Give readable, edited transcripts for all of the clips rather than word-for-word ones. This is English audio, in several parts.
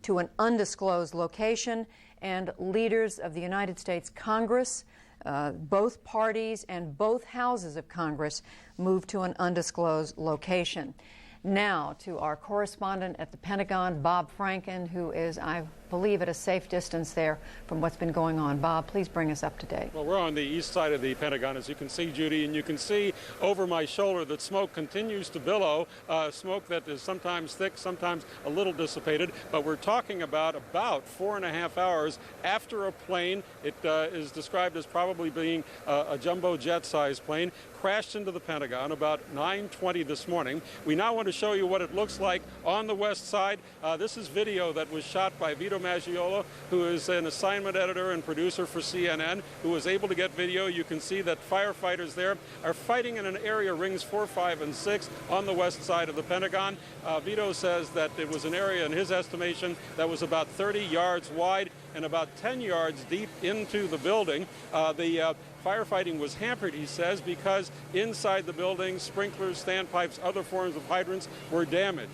to an undisclosed location, and leaders of the United States Congress, both parties and both houses of Congress, moved to an undisclosed location. Now to our correspondent at the Pentagon, Bob Franken, who is, I believe, at a safe distance there from what's been going on. Bob, please bring us up to date. Well, we're on the east side of the Pentagon, as you can see, Judy, and you can see over my shoulder that smoke continues to billow, smoke that is sometimes thick, sometimes a little dissipated, but we're talking about 4.5 hours after a plane, it is described as probably being a jumbo jet-sized plane, crashed into the Pentagon about 9:20 this morning. We now want to show you what it looks like on the west side. This is video that was shot by Vito Maggiola, who is an assignment editor and producer for CNN, who was able to get video. You can see that firefighters there are fighting in an area, rings 4, 5, and 6, on the west side of the Pentagon. Vito says that it was an area, in his estimation, that was about 30 yards wide and about 10 yards deep into the building. The firefighting was hampered, he says, because inside the building, sprinklers, standpipes, other forms of hydrants were damaged.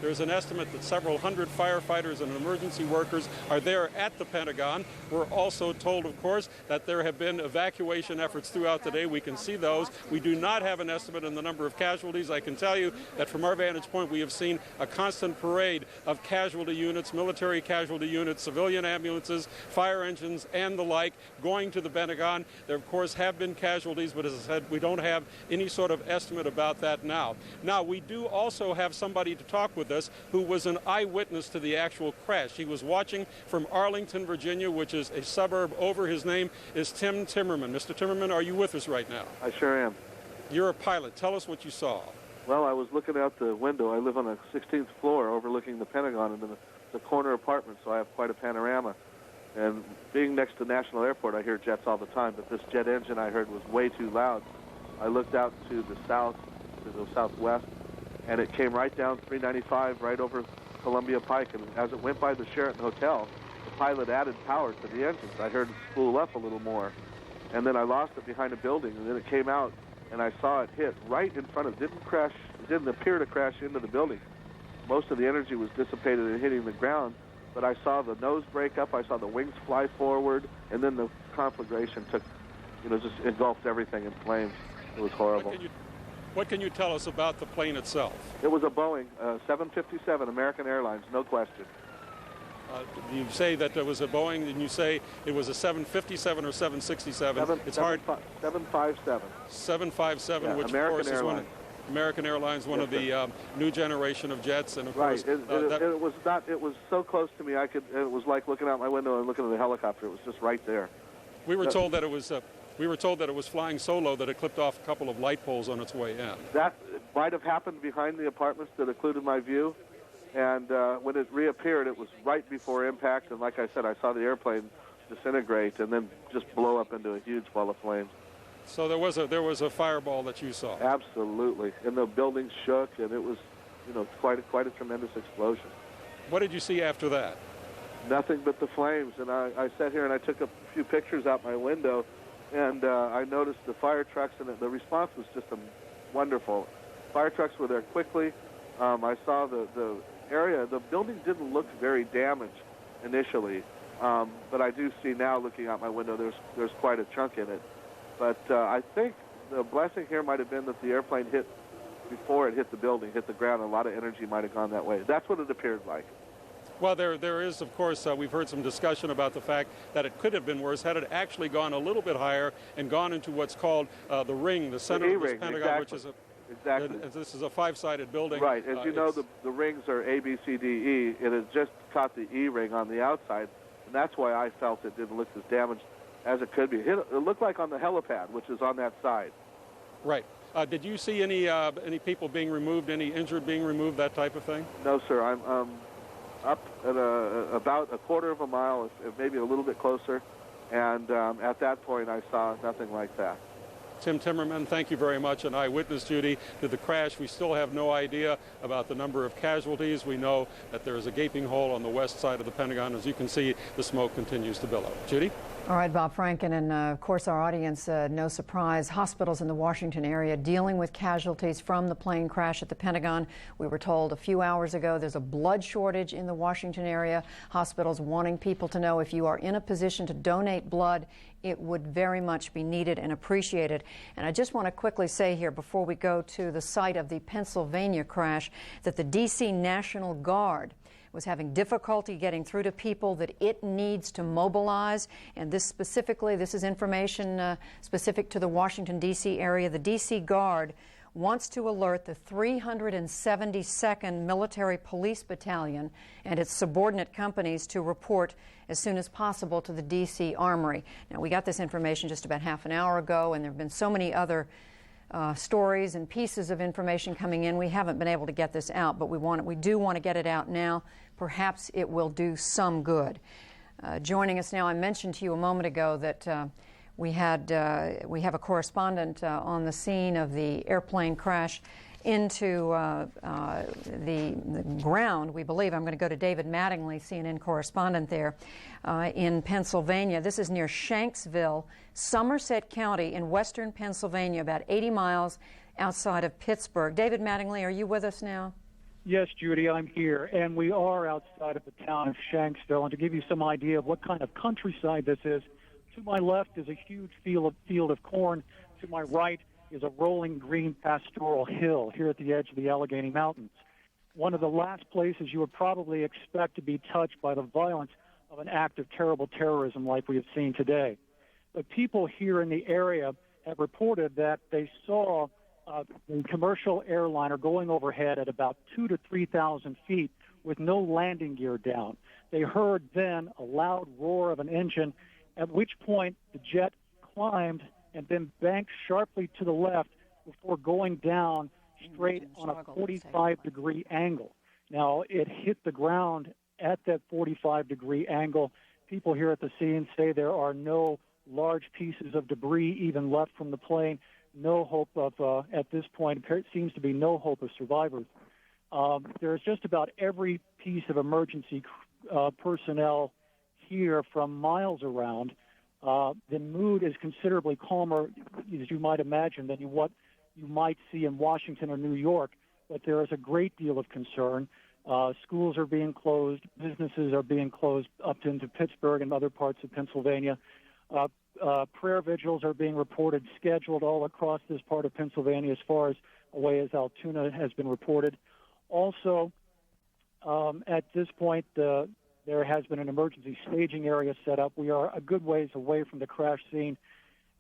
There's an estimate that several hundred firefighters and emergency workers are there at the Pentagon. We're also told, of course, that there have been evacuation efforts throughout the day. We can see those. We do not have an estimate on the number of casualties. I can tell you that from our vantage point, we have seen a constant parade of casualty units, military casualty units, civilian ambulances, fire engines, and the like going to the Pentagon. There, of course, have been casualties, but as I said, we don't have any sort of estimate about that now. Now, we do also have somebody to talk with us who was an eyewitness to the actual crash. He was watching from Arlington, Virginia, which is a suburb over. His name is Tim Timmerman. Mr. Timmerman, are you with us right now? I sure am. You're a pilot. Tell us what you saw. Well, I was looking out the window. I live on the 16th floor overlooking the Pentagon and the corner apartment, so I have quite a panorama. And being next to National Airport, I hear jets all the time, but this jet engine I heard was way too loud. I looked out to the south, to the southwest, and it came right down 395, right over Columbia Pike. And as it went by the Sheraton Hotel, the pilot added power to the engines. I heard it spool up a little more. And then I lost it behind a building, and then it came out, and I saw it hit right in front of, it didn't appear to crash into the building. Most of the energy was dissipated and hitting the ground. But I saw the nose break up, I saw the wings fly forward, and then the conflagration took, just engulfed everything in flames. It was horrible. What can you tell us about the plane itself? It was a Boeing 757, American Airlines, no question. You say that there was a Boeing, and you say it was a 757 or 767. It's hard. 757. 757, yeah, which American of course Airlines. is American Airlines, one of the new generation of jets, and of course, it was not. It was so close to me. It was like looking out my window and looking at the helicopter. It was just right there. We were told that it was. We were told that it was flying so low that it clipped off a couple of light poles on its way in. That might have happened behind the apartments that occluded my view, and when it reappeared, it was right before impact. And like I said, I saw the airplane disintegrate and then just blow up into a huge ball of flames. So there was a fireball that you saw. Absolutely, and the building shook, and it was, quite a tremendous explosion. What did you see after that? Nothing but the flames, and I sat here and I took a few pictures out my window, and I noticed the fire trucks, and the response was just wonderful. Fire trucks were there quickly. I saw the area. The building didn't look very damaged initially, but I do see now, looking out my window, there's quite a chunk in it. But I think the blessing here might have been that the airplane hit before it hit the building, hit the ground. A lot of energy might have gone that way. That's what it appeared like. Well, there is, of course, we've heard some discussion about the fact that it could have been worse had it actually gone a little bit higher and gone into what's called the ring, the center of this Pentagon, exactly. which is exactly. This is a 5-sided building. Right. As you know, the rings are A, B, C, D, E. It has just caught the E ring on the outside, and that's why I felt it didn't look as damaged as it could be. It looked like on the helipad, which is on that side. Right. Did you see any people being removed, any injured being removed, that type of thing? No, sir. I'm up at about a quarter of a mile, maybe a little bit closer, and at that point I saw nothing like that. Tim Timmerman, thank you very much. An eyewitness, Judy, to the crash. We still have no idea about the number of casualties. We know that there is a gaping hole on the west side of the Pentagon. As you can see, the smoke continues to billow. Judy? All right, Bob Franken, and of course our audience, no surprise, hospitals in the Washington area dealing with casualties from the plane crash at the Pentagon. We were told a few hours ago there's a blood shortage in the Washington area. Hospitals wanting people to know if you are in a position to donate blood, it would very much be needed and appreciated. And I just want to quickly say here before we go to the site of the Pennsylvania crash that the D.C. National Guard was having difficulty getting through to people that it needs to mobilize. And this specifically, this is information specific to the Washington, D.C. area. The D.C. Guard wants to alert the 372nd Military Police Battalion and its subordinate companies to report as soon as possible to the D.C. Armory. Now, we got this information just about half an hour ago, and there have been so many other stories and pieces of information coming in. We haven't been able to get this out, but we do want to get it out now. Perhaps it will do some good. Joining us now, I mentioned to you a moment ago that we have a correspondent on the scene of the airplane crash into the ground, we believe. I'm going to go to David Mattingly, CNN correspondent there in Pennsylvania. This is near Shanksville, Somerset County in western Pennsylvania, about 80 miles outside of Pittsburgh. David Mattingly, are you with us now? Yes, Judy, I'm here, and we are outside of the town of Shanksville. And to give you some idea of what kind of countryside this is, to my left is a huge field of corn. To my right is a rolling green pastoral hill here at the edge of the Allegheny Mountains. One of the last places you would probably expect to be touched by the violence of an act of terrible terrorism like we have seen today. But people here in the area have reported that they saw the commercial airliner going overhead at about 2,000 to 3,000 feet with no landing gear down. They heard then a loud roar of an engine, at which point the jet climbed and then banked sharply to the left before going down straight on a 45-degree angle. Now, it hit the ground at that 45-degree angle. People here at the scene say there are no large pieces of debris even left from the plane. No hope of, at this point, it seems to be no hope of survivors. There's just about every piece of emergency personnel here from miles around. The mood is considerably calmer, as you might imagine, than what you might see in Washington or New York, but there is a great deal of concern. Schools are being closed, businesses are being closed up into Pittsburgh and other parts of Pennsylvania. Prayer vigils are being reported, scheduled all across this part of Pennsylvania as far as away as Altoona has been reported. Also, at this point, there has been an emergency staging area set up. We are a good ways away from the crash scene,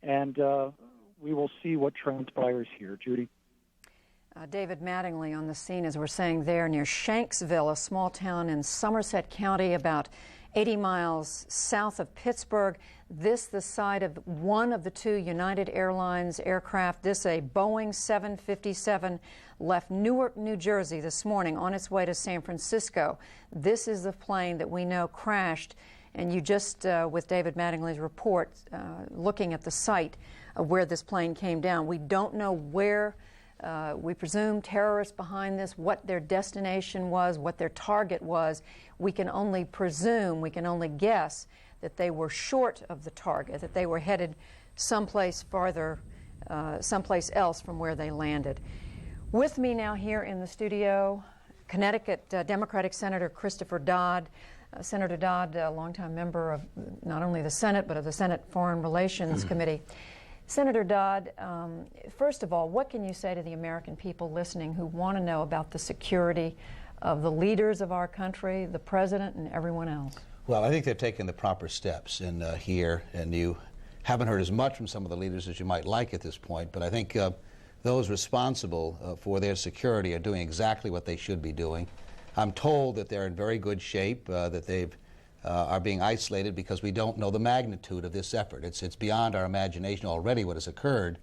and we will see what transpires here. Judy? David Mattingly on the scene, as we're saying there, near Shanksville, a small town in Somerset County, about 80 miles south of Pittsburgh. This the site of one of the two United Airlines aircraft. This a Boeing 757 left Newark, New Jersey this morning on its way to San Francisco. This is the plane that we know crashed. And you just, with David Mattingly's report, looking at the site of where this plane came down. We don't know where, we presume terrorists behind this, what their destination was, what their target was. We can only presume, we can only guess that they were short of the target, that they were headed someplace farther, someplace else from where they landed. With me now here in the studio, Connecticut Democratic Senator Christopher Dodd. Senator Dodd, a longtime member of not only the Senate, but of the Senate Foreign Relations Committee. Senator Dodd, first of all, what can you say to the American people listening who want to know about the security of the leaders of our country, the President, and everyone else? Well, I think they've taken the proper steps in here, and you haven't heard as much from some of the leaders as you might like at this point, but I think those responsible for their security are doing exactly what they should be doing. I'm told that they're in very good shape, that they are being isolated because we don't know the magnitude of this effort. It's beyond our imagination already what has occurred,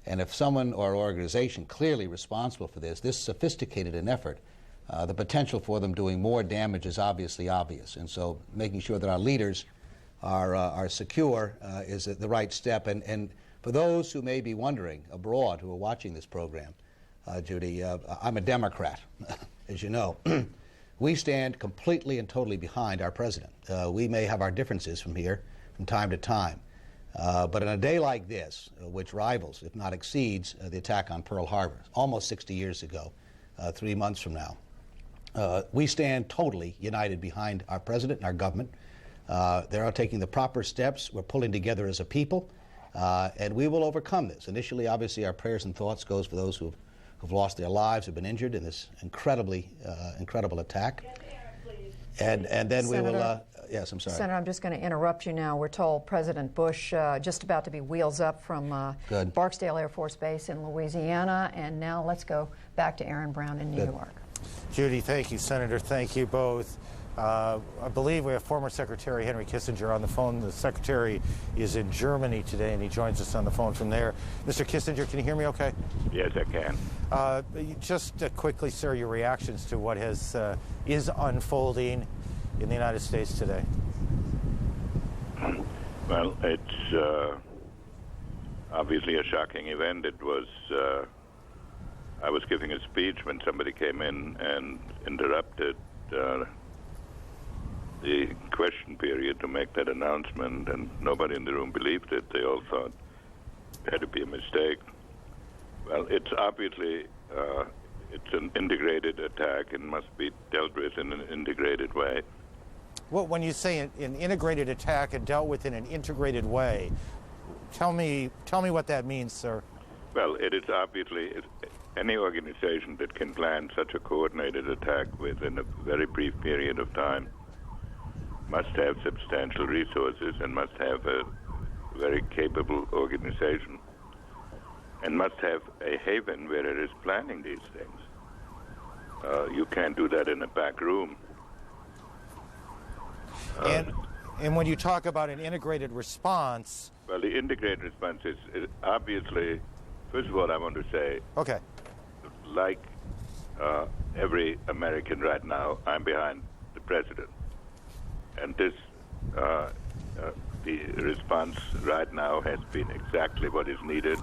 and if someone or organization clearly responsible for this sophisticated an effort, the potential for them doing more damage is obviously obvious. And so making sure that our leaders are secure is the right step. And For those who may be wondering abroad who are watching this program, Judy, I'm a Democrat, as you know. We stand completely and totally behind our president. We may have our differences from time to time. But on a day like this, which rivals, if not exceeds, the attack on Pearl Harbor, almost 60 years ago, 3 months from now, we stand totally united behind our president and our government. They are taking the proper steps. We're pulling together as a people, and we will overcome this. Initially, obviously, our prayers and thoughts goes for those who've lost their lives, have been injured in this incredible attack. And then Senator, we will, yes, I'm sorry. Senator, I'm just going to interrupt you now. We're told President Bush just about to be wheels up from Barksdale Air Force Base in Louisiana. And now let's go back to Aaron Brown in New York. Judy, thank you. Senator, thank you both. I believe we have former Secretary Henry Kissinger on the phone. The Secretary is in Germany today, and he joins us on the phone from there. Mr. Kissinger, can you hear me okay? Yes, I can. Just quickly, sir, your reactions to what is unfolding in the United States today. Well, it's obviously a shocking event. It was, I was giving a speech when somebody came in and interrupted the question period to make that announcement, and nobody in the room believed it. They all thought it had to be a mistake. Well, it's obviously, it's an integrated attack and must be dealt with in an integrated way. Well, when you say an integrated attack and dealt with in an integrated way, tell me what that means, sir. Well, it is obviously any organization that can plan such a coordinated attack within a very brief period of time must have substantial resources and must have a very capable organization and must have a haven where it is planning these things. You can't do that in a back room. And when you talk about an integrated response... Well, the integrated response is obviously, first of all, I want to say, okay, like every American right now, I'm behind the president. And this, the response right now has been exactly what is needed.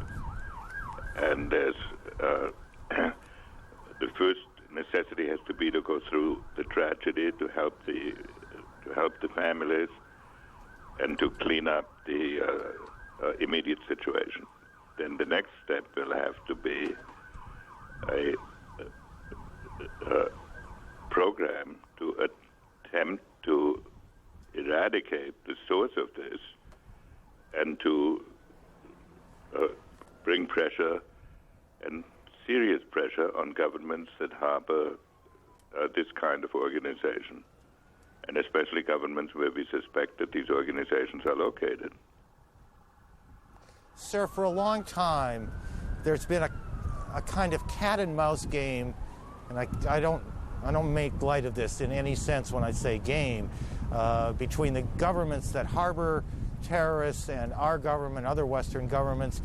And there's, the first necessity has to be to go through the tragedy, to help the families, and to clean up the immediate situation. Then the next step will have to be a program to attempt to eradicate the source of this and to bring pressure and serious pressure on governments that harbor this kind of organization, and especially governments where we suspect that these organizations are located. Sir, for a long time, there's been a kind of cat and mouse game, and I don't make light of this in any sense when I say game, between the governments that harbor terrorists and our government, other Western governments.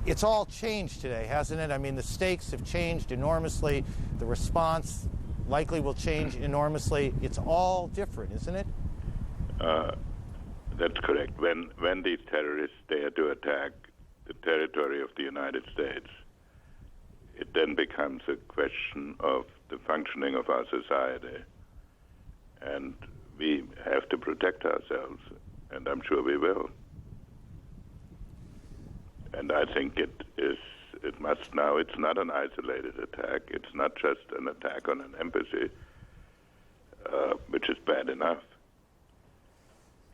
It's all changed today, hasn't it? I mean, the stakes have changed enormously. The response likely will change enormously. It's all different, isn't it? That's correct. When these terrorists dare to attack the territory of the United States, it then becomes a question of the functioning of our society. And we have to protect ourselves, and I'm sure we will. And I think it must now, it's not an isolated attack. It's not just an attack on an embassy, which is bad enough.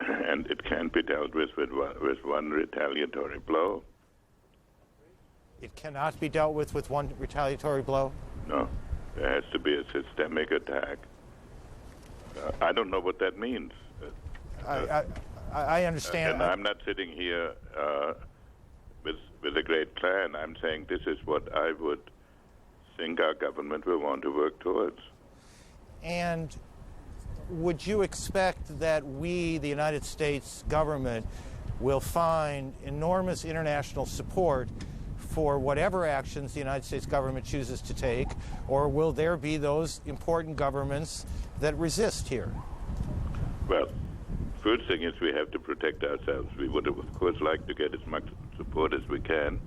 And it can't be dealt with one retaliatory blow. It cannot be dealt with one retaliatory blow? No. There has to be a systemic attack. I don't know what that means. I understand. And I'm not sitting here with a great plan. I'm saying this is what I would think our government will want to work towards. And would you expect that we, the United States government, will find enormous international support for whatever actions the United States government chooses to take, or will there be those important governments that resist here? Well, first thing is we have to protect ourselves. We would, of course, like to get as much support as we can.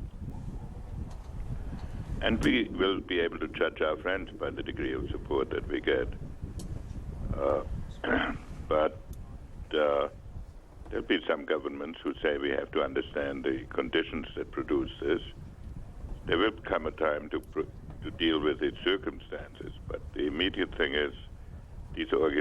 And we will be able to judge our friends by the degree of support that we get. But there'll be some governments who say we have to understand the conditions that produce this. There will come a time to deal with its circumstances, but the immediate thing is these organizations